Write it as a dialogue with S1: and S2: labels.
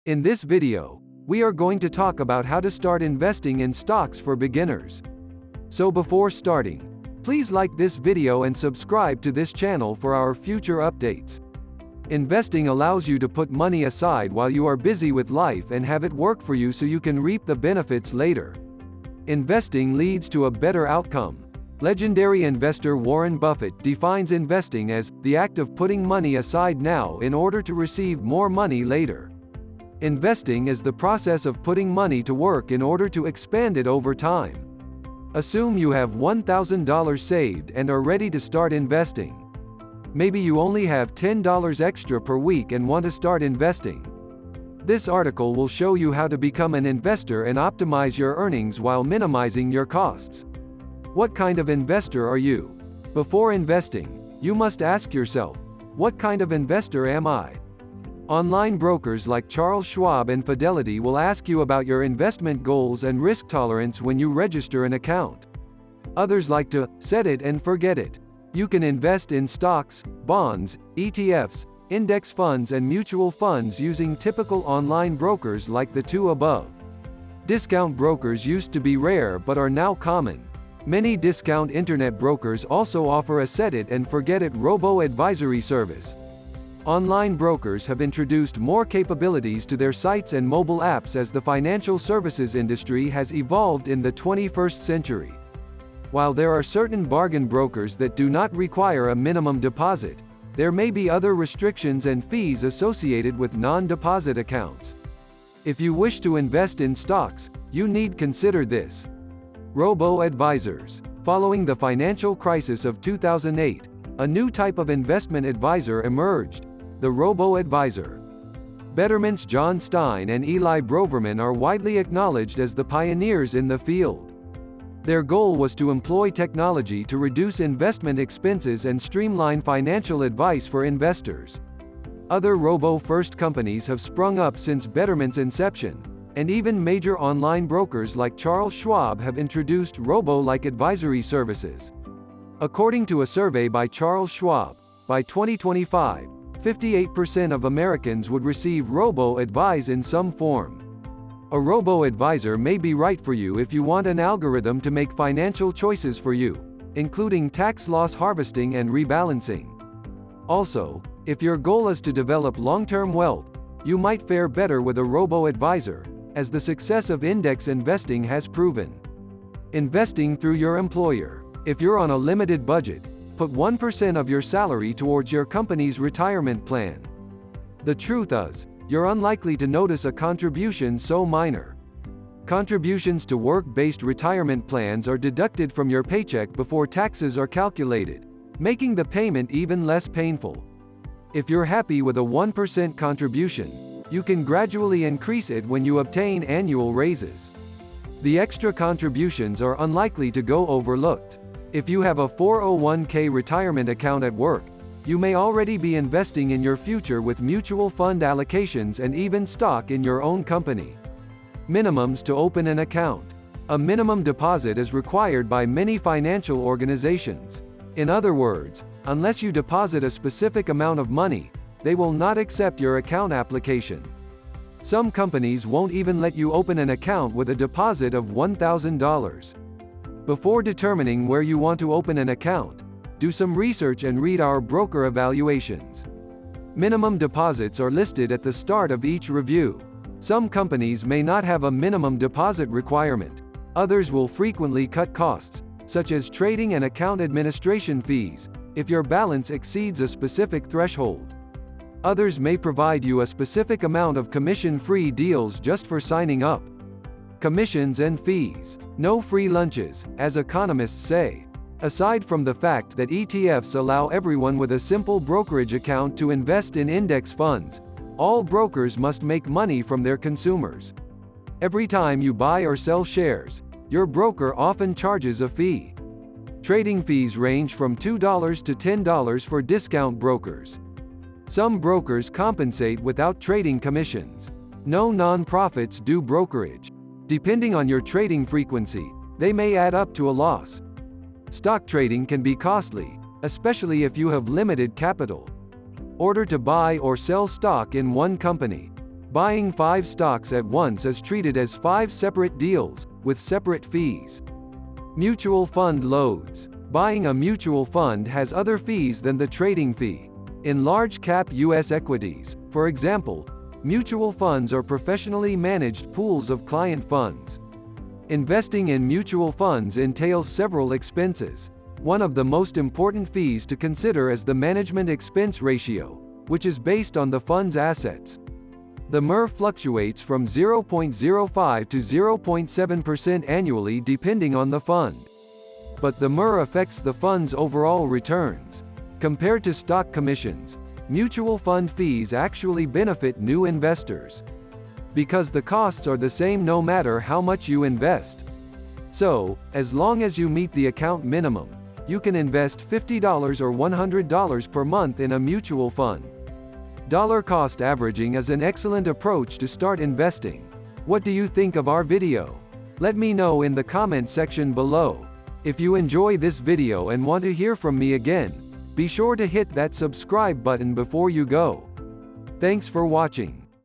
S1: In this video, we are going to talk about how to start investing in stocks for beginners. So before starting, please like this video and subscribe to this channel for our future updates. Investing allows you to put money aside while you are busy with life and have it work for you so you can reap the benefits later. Investing leads to a better outcome. Legendary investor Warren Buffett defines investing as the act of putting money aside now in order to receive more money later. Investing is the process of putting money to work in order to expand it over time. Assume you have $1,000 saved and are ready to start investing. Maybe you only have $10 extra per week and want to start investing. This article will show you how to become an investor and optimize your earnings while minimizing your costs. What kind of investor are you? Before investing, you must ask yourself, what kind of investor am I? Online brokers like Charles Schwab and Fidelity will ask you about your investment goals and risk tolerance when you register an account. Others like to set it and forget it. You can invest in stocks, bonds, ETFs, index funds and mutual funds using typical online brokers like the two above. Discount brokers used to be rare but are now common. Many discount internet brokers also offer a set it and forget it robo-advisory service. Online brokers have introduced more capabilities to their sites and mobile apps as the financial services industry has evolved in the 21st century. While there are certain bargain brokers that do not require a minimum deposit, there may be other restrictions and fees associated with non-deposit accounts. If you wish to invest in stocks, you need consider this. Robo-advisors. Following the financial crisis of 2008, a new type of investment advisor emerged, the robo-advisor. Betterment's John Stein and Eli Broverman are widely acknowledged as the pioneers in the field. Their goal was to employ technology to reduce investment expenses and streamline financial advice for investors. Other robo-first companies have sprung up since Betterment's inception, and even major online brokers like Charles Schwab have introduced robo-like advisory services. According to a survey by Charles Schwab, by 2025, 58% of Americans would receive robo-advice in some form. A robo-advisor may be right for you if you want an algorithm to make financial choices for you, including tax loss harvesting and rebalancing. Also, if your goal is to develop long-term wealth, you might fare better with a robo-advisor, as the success of index investing has proven. Investing through your employer. If you're on a limited budget, put 1% of your salary towards your company's retirement plan. The truth is, you're unlikely to notice a contribution so minor. Contributions to work-based retirement plans are deducted from your paycheck before taxes are calculated, making the payment even less painful. If you're happy with a 1% contribution, you can gradually increase it when you obtain annual raises. The extra contributions are unlikely to go overlooked. If you have a 401k retirement account at work, you may already be investing in your future with mutual fund allocations and even stock in your own company. Minimums to open an account. A minimum deposit is required by many financial organizations. In other words, unless you deposit a specific amount of money, they will not accept your account application. Some companies won't even let you open an account with a deposit of $1,000. Before determining where you want to open an account, do some research and read our broker evaluations. Minimum deposits are listed at the start of each review. Some companies may not have a minimum deposit requirement. Others will frequently cut costs, such as trading and account administration fees, if your balance exceeds a specific threshold. Others may provide you a specific amount of commission-free deals just for signing up. Commissions and fees. No free lunches, as economists say. Aside from the fact that ETFs allow everyone with a simple brokerage account to invest in index funds, all brokers must make money from their consumers. Every time you buy or sell shares, your broker often charges a fee. Trading fees range from $2 to $10 for discount brokers. Some brokers compensate without trading commissions. No non-profits do brokerage. Depending on your trading frequency, they may add up to a loss. Stock trading can be costly, especially if you have limited capital. Order to buy or sell stock in one company. Buying 5 stocks at once is treated as 5 separate deals, with separate fees. Mutual fund loads. Buying a mutual fund has other fees than the trading fee. In large-cap U.S. equities, for example, mutual funds are professionally managed pools of client funds. Investing in mutual funds entails several expenses. One of the most important fees to consider is the management expense ratio, which is based on the fund's assets. The MER fluctuates from 0.05 to 0.7% annually depending on the fund. But the MER affects the fund's overall returns. Compared to stock commissions, mutual fund fees actually benefit new investors, because the costs are the same no matter how much you invest. So, as long as you meet the account minimum, you can invest $50 or $100 per month in a mutual fund. Dollar cost averaging is an excellent approach to start investing. What do you think of our video? Let me know in the comment section below. If you enjoy this video and want to hear from me again, be sure to hit that subscribe button before you go. Thanks for watching.